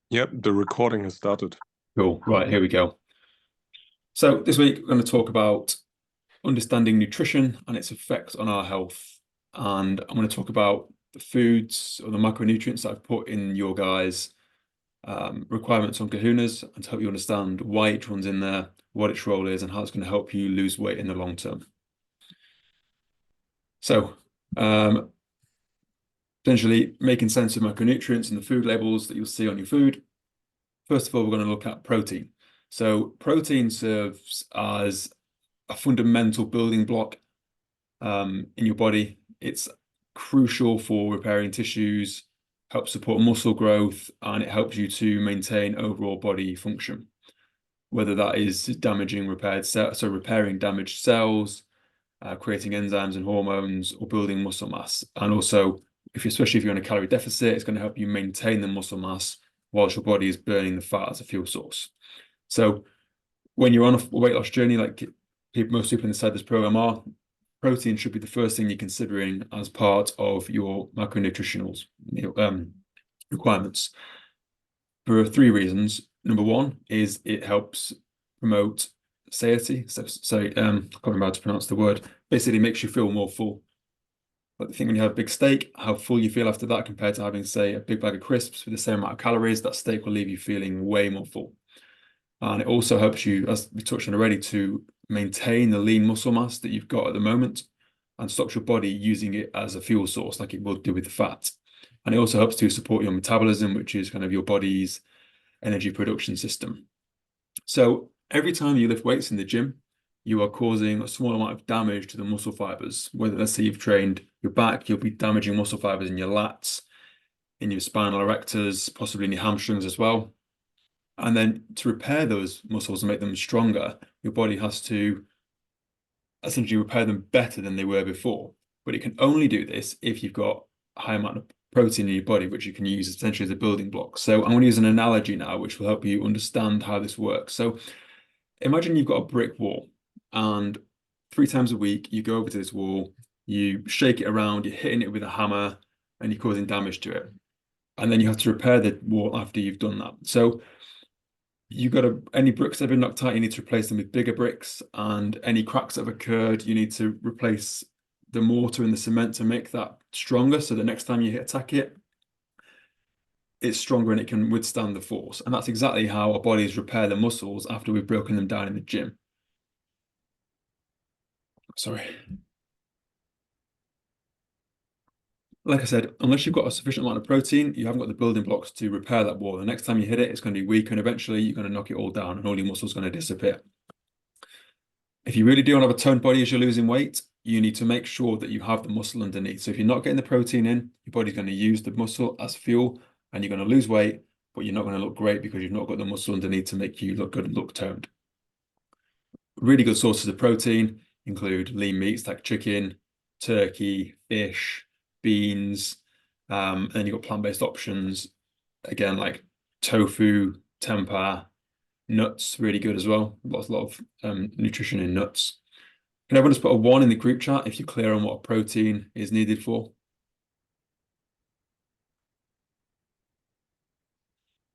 Yep, the recording has started. Cool. Right, here we go. So this week we're going to talk about understanding nutrition and its effects on our health. And I'm going to talk about the foods or the micronutrients that I've put in your guys' requirements on Kahunas and to help you understand why each one's in there, what its role is, and how it's going to help you lose weight in the long term. So, essentially making sense of micronutrients and the food labels that you'll see on your food. First of all, we're going to look at protein. So protein serves as a fundamental building block in your body. It's crucial for repairing tissues, helps support muscle growth, and it helps you to maintain overall body function. Whether that is damaging repaired cells, so repairing damaged cells, creating enzymes and hormones, or building muscle mass. And also, especially if you're in a calorie deficit, it's going to help you maintain the muscle mass whilst your body is burning the fat as a fuel source. So when you're on a weight loss journey, like most people inside this program are, protein should be the first thing you're considering as part of your macronutritional requirements for three reasons. Number one is it helps promote satiety. So, I can't remember how to pronounce the word. Basically, makes you feel more full. But I think when you have a big steak, how full you feel after that compared to having, say, a big bag of crisps with the same amount of calories, that steak will leave you feeling way more full. And it also helps you, as we touched on already, to maintain the lean muscle mass that you've got at the moment and stops your body using it as a fuel source like it will do with the fat. And it also helps to support your metabolism, which is kind of your body's energy production system. So every time you lift weights in the gym, you are causing a small amount of damage to the muscle fibers. Whether, let's say you've trained your back, you'll be damaging muscle fibers in your lats, in your spinal erectors, possibly in your hamstrings as well. And then to repair those muscles and make them stronger, your body has to essentially repair them better than they were before. But it can only do this if you've got a high amount of protein in your body, which you can use essentially as a building block. So I'm going to use an analogy now, which will help you understand how this works. So imagine you've got a brick wall, and 3 times a week you go over to this wall, you shake it around, you're hitting it with a hammer, and you're causing damage to it. And then you have to repair the wall after you've done that. So you got to, any bricks that have been knocked out, you need to replace them with bigger bricks, and any cracks that have occurred, you need to replace the mortar and the cement to make that stronger. So the next time you attack it, it's stronger and it can withstand the force. And that's exactly how our bodies repair the muscles after we've broken them down in the gym. Sorry. Like I said, unless you've got a sufficient amount of protein, you haven't got the building blocks to repair that wall. The next time you hit it, it's going to be weak, and eventually you're going to knock it all down and all your muscles are going to disappear. If you really do want to have a toned body as you're losing weight, you need to make sure that you have the muscle underneath. So if you're not getting the protein in, your body's going to use the muscle as fuel and you're going to lose weight, but you're not going to look great because you've not got the muscle underneath to make you look good and look toned. Really good sources of protein include lean meats like chicken, turkey, fish, beans, and then you've got plant-based options, again, like tofu, tempeh, nuts, really good as well. Lots, a lot of nutrition in nuts. Can everyone just put a 1 in the group chat if you're clear on what protein is needed for?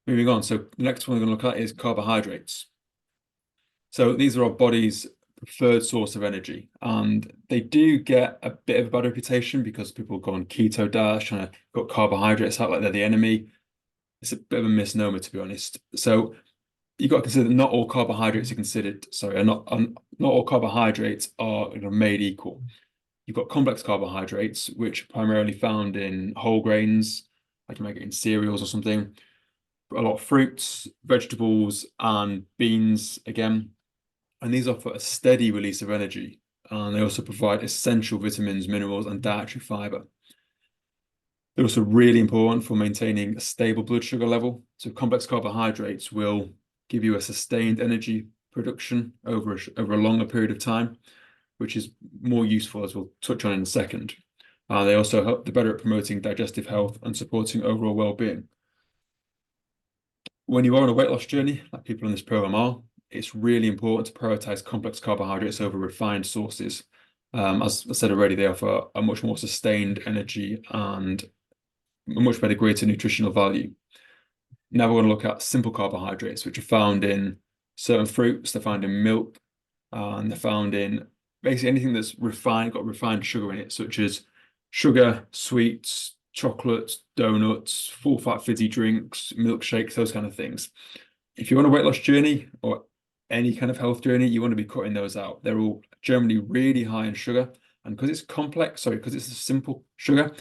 Moving on. So the next one we're going to look at is carbohydrates. So these are our body's preferred source of energy, and they do get a bit of a bad reputation because people go on keto diets trying to cut carbohydrates out like they're the enemy. It's a bit of a misnomer, to be honest. So you've got to consider that not all carbohydrates are considered, sorry, are not all carbohydrates are made equal. You've got complex carbohydrates, which are primarily found in whole grains, like you might get in cereals or something. A lot of fruits, vegetables, and beans again. And these offer a steady release of energy. And they also provide essential vitamins, minerals, and dietary fiber. They're also really important for maintaining a stable blood sugar level. So complex carbohydrates will give you a sustained energy production over a longer period of time, which is more useful, as we'll touch on in a second. They also help the better at promoting digestive health and supporting overall well-being. When you are on a weight loss journey, like people in this program are, it's really important to prioritize complex carbohydrates over refined sources. As I said already, they offer a much more sustained energy and a much better, greater nutritional value. Now we're going to look at simple carbohydrates, which are found in certain fruits, they're found in milk, and they're found in basically anything that's refined, got refined sugar in it, such as sugar, sweets, chocolates, donuts, full-fat fizzy drinks, milkshakes, those kind of things. If you're on a weight loss journey or any kind of health journey, you want to be cutting those out. They're all generally really high in sugar, and because it's complex, because it's a simple sugar,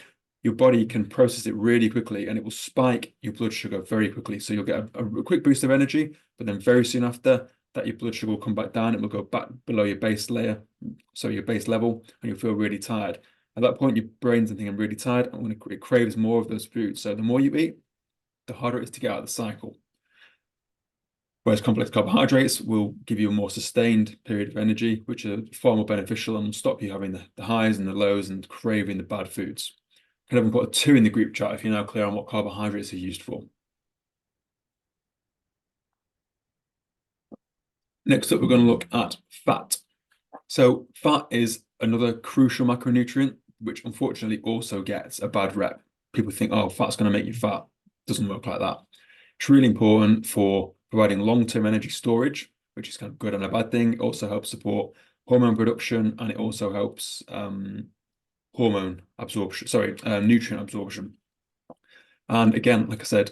your body can process it really quickly and it will spike your blood sugar very quickly. So you'll get a quick boost of energy, but then very soon after that, your blood sugar will come back down. It will go back below your base layer, so your base level, and you'll feel really tired. At that point, your brain's thinking, I'm really tired, and when it craves more of those foods. So the more you eat, the harder it is to get out of the cycle. Whereas complex carbohydrates will give you a more sustained period of energy, which are far more beneficial and will stop you having the highs and the lows and craving the bad foods. Can everyone put a 2 in the group chat if you're now clear on what carbohydrates are used for? Next up, we're going to look at fat. So fat is another crucial macronutrient, which unfortunately also gets a bad rep. People think, oh, fat's going to make you fat. Doesn't work like that. It's really important for providing long-term energy storage, which is kind of good and a bad thing. It also helps support hormone production, and it also helps nutrient absorption. And again, like I said,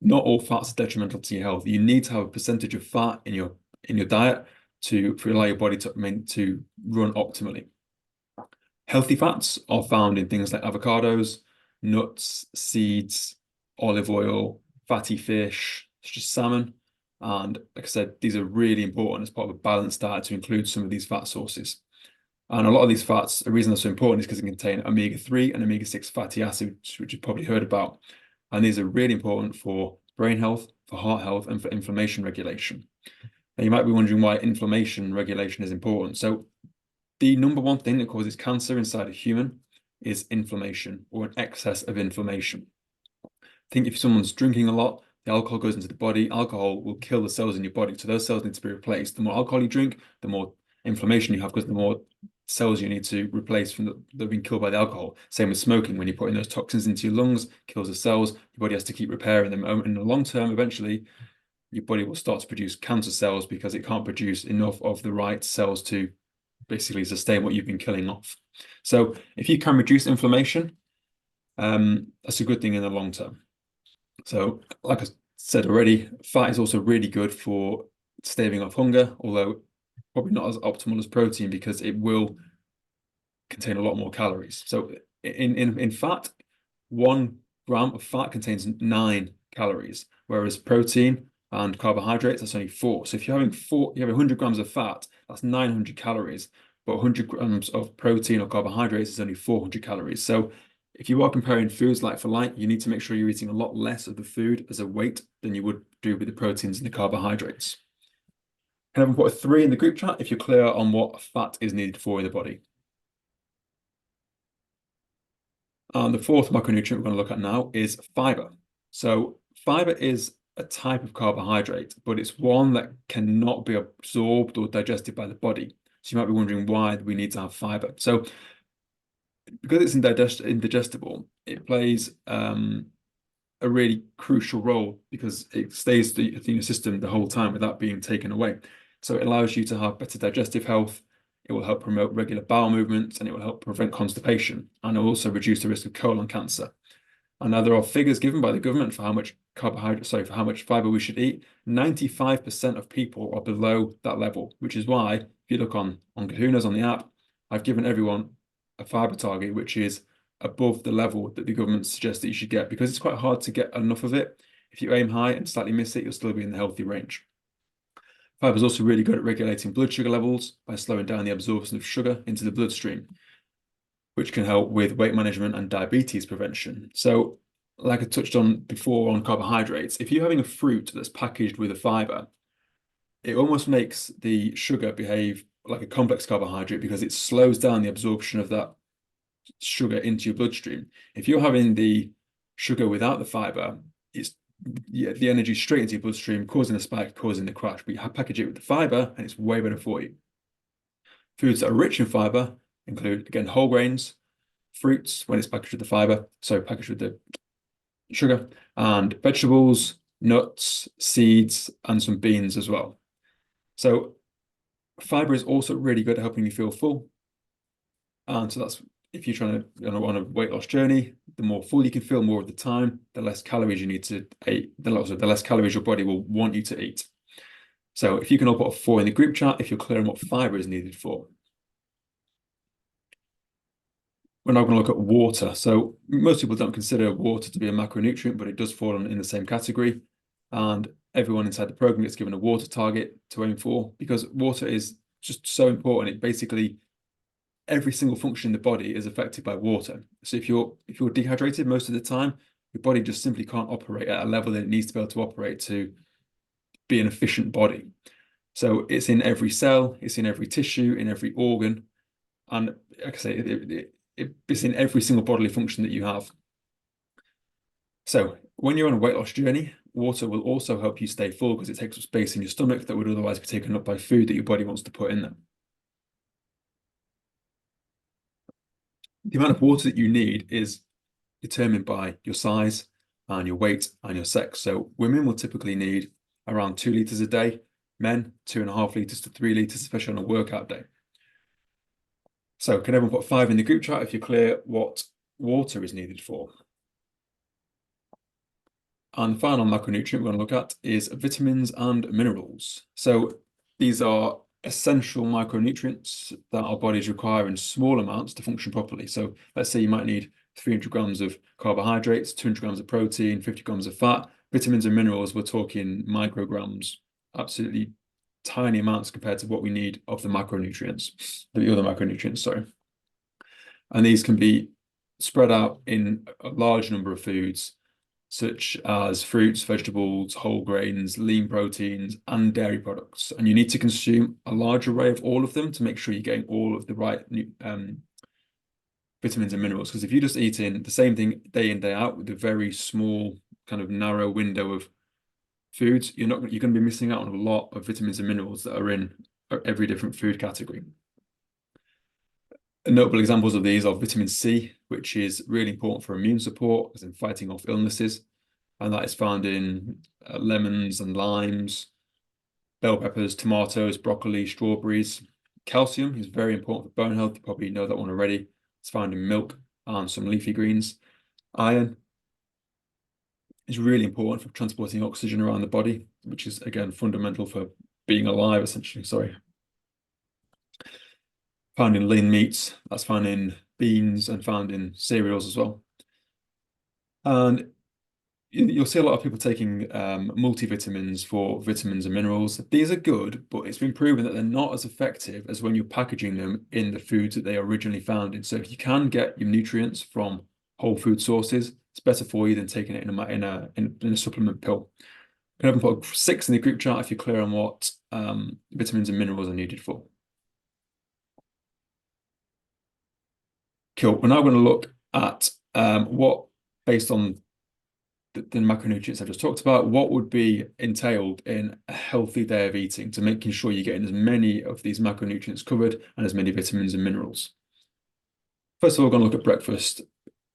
not all fats are detrimental to your health. You need to have a percentage of fat in your diet to allow your body to run optimally. Healthy fats are found in things like avocados, nuts, seeds, olive oil, fatty fish, such as salmon. And like I said, these are really important as part of a balanced diet to include some of these fat sources. And a lot of these fats, the reason they're so important is because they contain omega-3 and omega-6 fatty acids, which you've probably heard about. And these are really important for brain health, for heart health, and for inflammation regulation. Now, you might be wondering why inflammation regulation is important. So the number one thing that causes cancer inside a human is inflammation, or an excess of inflammation. Think if someone's drinking a lot, the alcohol goes into the body. Alcohol will kill the cells in your body. So those cells need to be replaced. The more alcohol you drink, the more inflammation you have, because the more cells you need to replace that have been killed by the alcohol. Same with smoking. When you're putting those toxins into your lungs, kills the cells. Your body has to keep repairing them. In the long term, eventually, your body will start to produce cancer cells because it can't produce enough of the right cells to basically sustain what you've been killing off. So if you can reduce inflammation, that's a good thing in the long term. So like I said already, fat is also really good for staving off hunger, although probably not as optimal as protein because it will contain a lot more calories. So in fat, 1 gram of fat contains 9 calories, whereas protein and carbohydrates, that's only 4. So if you're having 100 grams of fat, that's 900 calories, but 100 grams of protein or carbohydrates is only 400 calories. So if you are comparing foods like for like, you need to make sure you're eating a lot less of the food as a weight than you would do with the proteins and the carbohydrates. Can everyone put a 3 in the group chat if you're clear on what fat is needed for in the body? And the fourth macronutrient we're going to look at now is fiber. So fiber is a type of carbohydrate, but it's one that cannot be absorbed or digested by the body. So you might be wondering why we need to have fiber. So because it's indigestible, it plays a really crucial role because it stays in your system the whole time without being taken away. So it allows you to have better digestive health. It will help promote regular bowel movements, and it will help prevent constipation, and it will also reduce the risk of colon cancer. And now there are figures given by the government for how much for how much fiber we should eat. 95% of people are below that level, which is why if you look on Kahuna's on the app, I've given everyone a fiber target which is above the level that the government suggests that you should get, because it's quite hard to get enough of it. If you aim high and slightly miss it, you'll still be in the healthy range. Fiber is also really good at regulating blood sugar levels by slowing down the absorption of sugar into the bloodstream, which can help with weight management and diabetes prevention. So, like I touched on before on carbohydrates, if you're having a fruit that's packaged with a fiber, it almost makes the sugar behave like a complex carbohydrate because it slows down the absorption of that sugar into your bloodstream. If you're having the sugar without the fiber, it's the energy straight into your bloodstream, causing a spike, causing the crash. But you package it with the fiber, and it's way better for you. Foods that are rich in fiber include, again, whole grains, fruits when it's packaged with the fiber, so packaged with the sugar, and vegetables, nuts, seeds, and some beans as well. So fiber is also really good at helping you feel full. And so that's if you're trying to on a weight loss journey, the more full you can feel more of the time, the less calories you need to eat, the less calories your body will want you to eat. So if you can all put a 4 in the group chat, if you're clear on what fiber is needed for. We're now going to look at water. So most people don't consider water to be a macronutrient, but it does fall in the same category. And everyone inside the program gets given a water target to aim for, because water is just so important. It basically, every single function in the body is affected by water. So if you're dehydrated most of the time, your body just simply can't operate at a level that it needs to be able to operate to be an efficient body. So it's in every cell, it's in every tissue, in every organ, and like I say, it's in every single bodily function that you have. So when you're on a weight loss journey, water will also help you stay full because it takes up space in your stomach that would otherwise be taken up by food that your body wants to put in there. The amount of water that you need is determined by your size and your weight and your sex. So women will typically need around 2 liters a day, men 2.5 liters to 3 liters, especially on a workout day. So can everyone put 5 in the group chat if you're clear what water is needed for? And the final macronutrient we're going to look at is vitamins and minerals. So these are essential micronutrients that our bodies require in small amounts to function properly. So let's say you might need 300 grams of carbohydrates, 200 grams of protein, 50 grams of fat. Vitamins and minerals, we're talking micrograms, absolutely tiny amounts compared to what we need of the macronutrients, the other macronutrients, sorry. And these can be spread out in a large number of foods, such as fruits, vegetables, whole grains, lean proteins, and dairy products. And you need to consume a large array of all of them to make sure you're getting all of the right vitamins and minerals. Because if you're just eating the same thing day in, day out with a very small, kind of narrow window of foods, you're going to be missing out on a lot of vitamins and minerals that are in every different food category. Notable examples of these are vitamin C, which is really important for immune support, as in fighting off illnesses, and that is found in lemons and limes, bell peppers, tomatoes, broccoli, strawberries. Calcium is very important for bone health. You probably know that one already. It's found in milk and some leafy greens. Iron is really important for transporting oxygen around the body, which is, again, fundamental for being alive, essentially. Sorry. Found in lean meats, that's found in beans and found in cereals as well. And you'll see a lot of people taking multivitamins for vitamins and minerals. These are good, but it's been proven that they're not as effective as when you're packaging them in the foods that they are originally found in. So if you can get your nutrients from whole food sources, it's better for you than taking it in a supplement pill. You can put 6 in the group chat if you're clear on what vitamins and minerals are needed for. Cool. We're now going to look at what, based on the macronutrients I've just talked about, what would be entailed in a healthy day of eating to making sure you're getting as many of these macronutrients covered and as many vitamins and minerals. First of all, we're going to look at breakfast.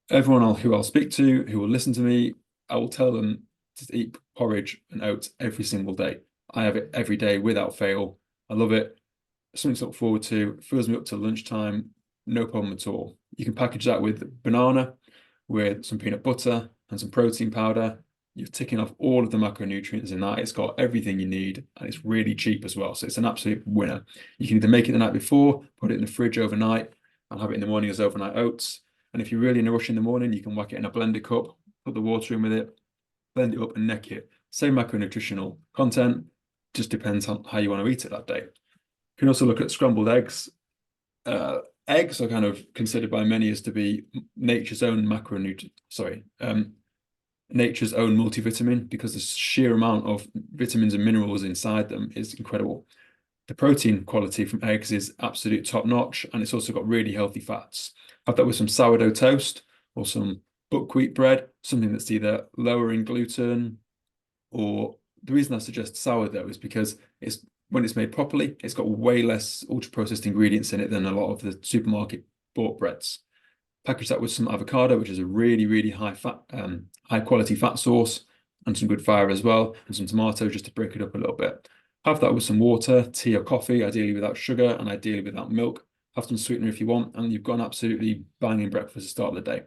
Everyone who I'll speak to, who will listen to me, I will tell them to eat porridge and oats every single day. I have it every day without fail. I love it. Something to look forward to. Fills me up to lunchtime. No problem at all. You can package that with banana, with some peanut butter and some protein powder. You're ticking off all of the macronutrients in that. It's got everything you need and it's really cheap as well. So it's an absolute winner. You can either make it the night before, put it in the fridge overnight, and have it in the morning as overnight oats. And if you're really in a rush in the morning, you can whack it in a blender cup, put the water in with it, blend it up and neck it. Same macronutritional content, just depends on how you want to eat it that day. You can also look at scrambled eggs. Eggs are kind of considered by many as to be nature's own nature's own multivitamin, because the sheer amount of vitamins and minerals inside them is incredible. The protein quality from eggs is absolute top notch, and it's also got really healthy fats. Have that with some sourdough toast or some buckwheat bread, something that's either lower in gluten, or the reason I suggest sourdough is because when it's made properly, it's got way less ultra-processed ingredients in it than a lot of the supermarket bought breads. Package that with some avocado, which is a really, really high quality fat source. and some good fibre as well, and some tomatoes just to break it up a little bit. Have that with some water, tea or coffee, ideally without sugar and ideally without milk. Have some sweetener if you want, and you've got an absolutely banging breakfast to start the day.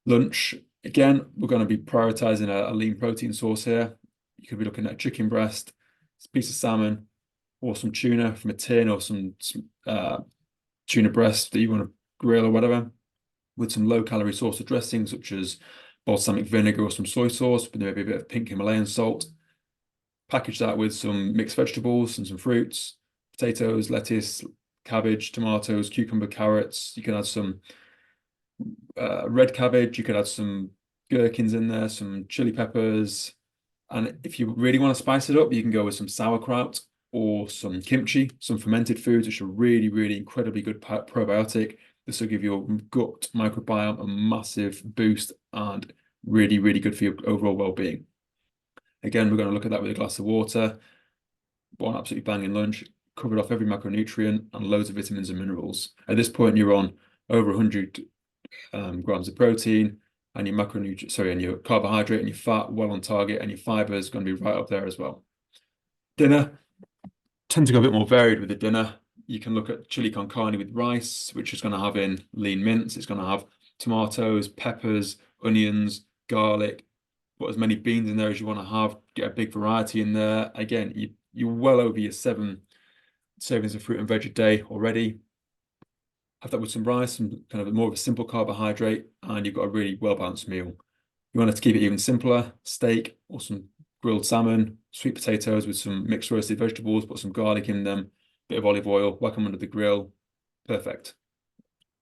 Lunch, again, we're going to be prioritizing a lean protein source here. You could be looking at a chicken breast, a piece of salmon, or some tuna from a tin, or some tuna breast that you want to grill or whatever, with some low-calorie sauce or dressing, such as balsamic vinegar or some soy sauce, but maybe a bit of pink Himalayan salt. Package that with some mixed vegetables and some fruits, potatoes, lettuce, cabbage, tomatoes, cucumber, carrots. You can add some red cabbage. You could add some gherkins in there, some chili peppers. And if you really want to spice it up, you can go with some sauerkraut or some kimchi, some fermented foods, which are really, really incredibly good probiotic. This will give your gut microbiome a massive boost and really, really good for your overall well-being. Again, we're going to look at that with a glass of water, one absolutely banging lunch, covered off every macronutrient and loads of vitamins and minerals. At this point, you're on over 100 grams of protein, and your and your carbohydrate and your fat well on target, and your fiber is going to be right up there as well. Dinner, tend to go a bit more varied with the dinner. You can look at chili con carne with rice, which is going to have in lean mince. It's going to have tomatoes, peppers, onions, garlic. Put as many beans in there as you want to have. Get a big variety in there. Again, you're well over your 7 servings of fruit and veg a day already. Have that with some rice, some kind of more of a simple carbohydrate, and you've got a really well-balanced meal. You want to keep it even simpler, steak or some grilled salmon, sweet potatoes with some mixed roasted vegetables, put some garlic in them, bit of olive oil, whack them under the grill. Perfect.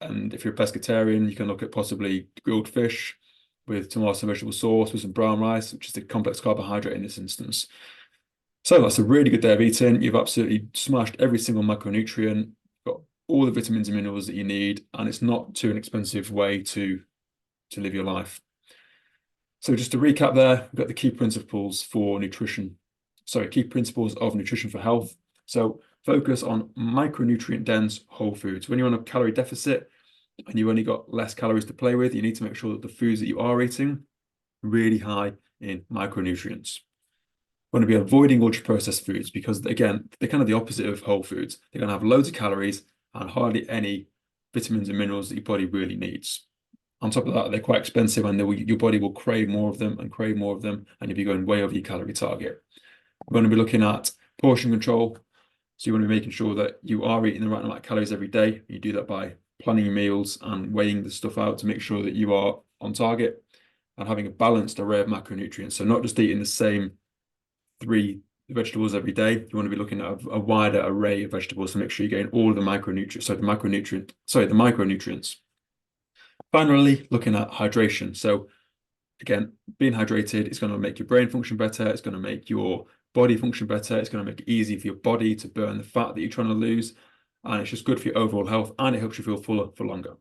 And if you're a pescatarian, you can look at possibly grilled fish with tomato and vegetable sauce with some brown rice, which is the complex carbohydrate in this instance. So that's a really good day of eating. You've absolutely smashed every single macronutrient, got all the vitamins and minerals that you need, and it's not too an expensive way to live your life. So just to recap there, we've got the key principles for nutrition. Sorry, key principles of nutrition for health. So focus on micronutrient dense whole foods. When you're on a calorie deficit and you've only got less calories to play with, you need to make sure that the foods that you are eating are really high in micronutrients. We're going to be avoiding ultra-processed foods because, again, they're kind of the opposite of whole foods. They're going to have loads of calories and hardly any vitamins and minerals that your body really needs. On top of that, they're quite expensive, and your body will crave more of them and crave more of them, and you'll be going way over your calorie target. We're going to be looking at portion control. So you want to be making sure that you are eating the right amount of calories every day. You do that by planning your meals and weighing the stuff out to make sure that you are on target and having a balanced array of macronutrients. So not just eating the same 3 vegetables every day. You want to be looking at a wider array of vegetables to make sure you're getting all of the macronutrients. The micronutrients. Finally, looking at hydration. So again, being hydrated is going to make your brain function better. It's going to make your body function better. It's going to make it easy for your body to burn the fat that you're trying to lose. And it's just good for your overall health, and it helps you feel fuller for longer.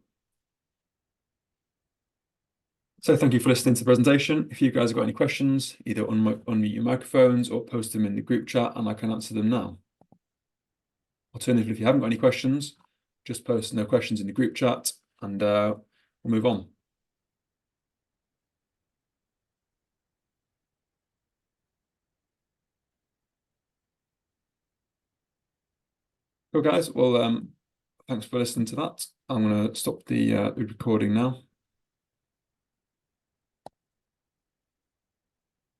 So thank you for listening to the presentation. If you guys have got any questions, either unmute your microphones or post them in the group chat and I can answer them now. Alternatively, if you haven't got any questions, just post no questions in the group chat and we'll move on. Cool, guys. Well, thanks for listening to that. I'm going to stop the recording now.